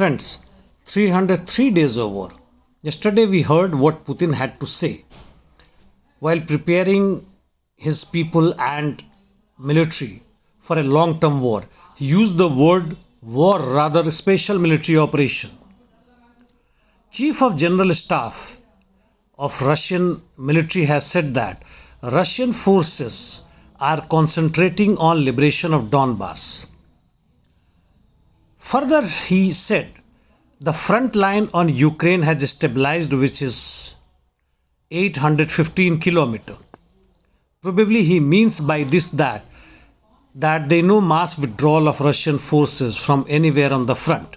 Friends, 303 days over. Yesterday we heard what Putin had to say. While preparing his people and military for a long-term war, he used the word war rather special military operation. Chief of General Staff of Russian military has said that Russian forces are concentrating on liberation of Donbass. Further, he said the front line on Ukraine has stabilized, which is 815 kilometers. Probably he means by this that there no mass withdrawal of Russian forces from anywhere on the front.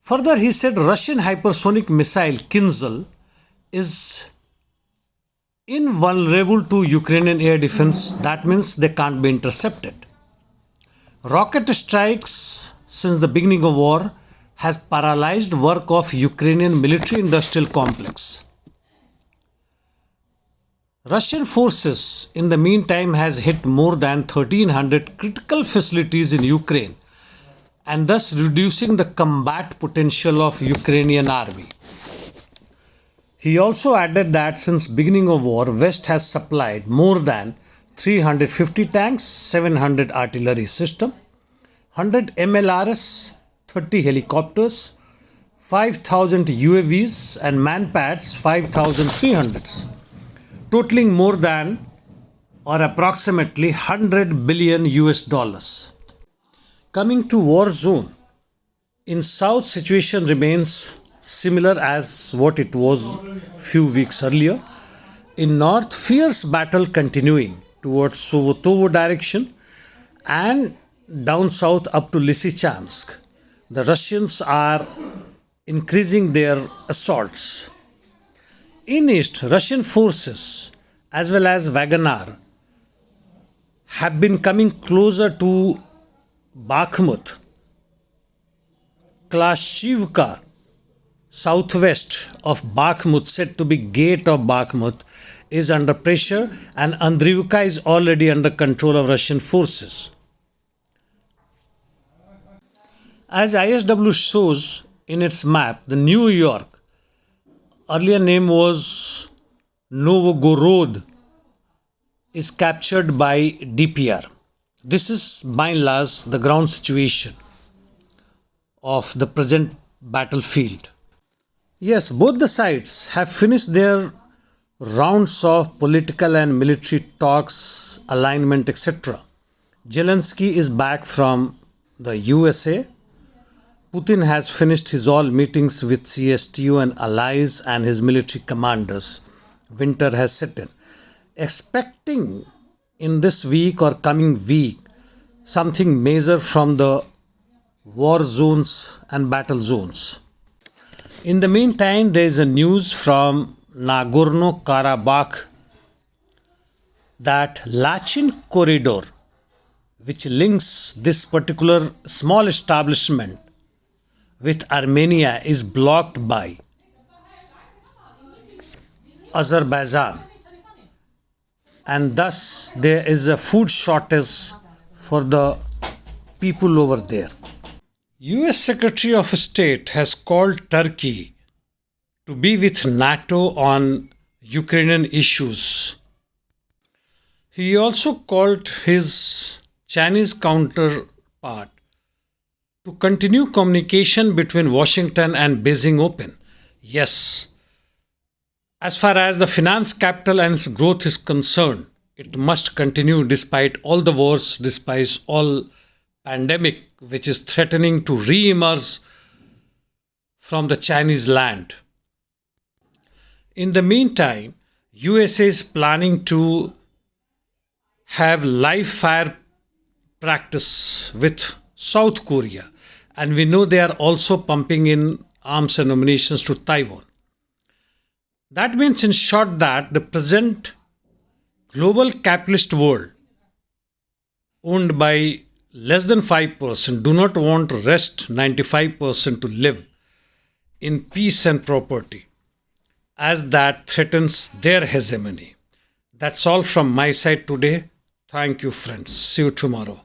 Further, he said Russian hypersonic missile Kinzhal is invulnerable to Ukrainian air defense. That means they can't be intercepted. Rocket strikes since the beginning of war has paralyzed work of Ukrainian military-industrial complex. Russian forces in the meantime has hit more than 1300 critical facilities in Ukraine and thus reducing the combat potential of Ukrainian army. He also added that since beginning of war, West has supplied more than 350 tanks, 700 artillery system, 100 MLRS, 30 helicopters, 5,000 UAVs and manpads 5,300, totaling more than or approximately 100 billion US dollars. Coming to war zone, in south situation remains similar as what it was few weeks earlier. In north, fierce battle continuing towards Sovotovo direction and down south up to Lysychansk. The Russians are increasing their assaults. In east, Russian forces as well as Wagner have been coming closer to Bakhmut. Klashchivka, southwest of Bakhmut, said to be gate of Bakhmut, is under pressure, and Andriivka is already under control of Russian forces. As ISW shows in its map, the New York, earlier name was Novgorod, is captured by DPR. This is by and large the ground situation of the present battlefield. Yes, both the sides have finished their rounds of political and military talks, alignment, etc. Zelensky is back from the USA. Putin has finished his all meetings with CSTO and allies and his military commanders. Winter has set in. Expecting in this week or coming week something major from the war zones and battle zones. In the meantime, there is a news from Nagorno-Karabakh that Lachin corridor, which links this particular small establishment with Armenia, is blocked by Azerbaijan, and thus there is a food shortage for the people over there. US Secretary of State has called Turkey to be with NATO on Ukrainian issues. He also called his Chinese counterpart to continue communication between Washington and Beijing open. Yes, as far as the finance capital and its growth is concerned, it must continue despite all the wars, despite all pandemic which is threatening to re-emerge from the Chinese land. In the meantime, USA is planning to have live fire practice with South Korea, and we know they are also pumping in arms and ammunition to Taiwan. That means in short that the present global capitalist world owned by less than 5% do not want rest 95% to live in peace and property, as that threatens their hegemony. That's all from my side today. Thank you, friends. See you tomorrow.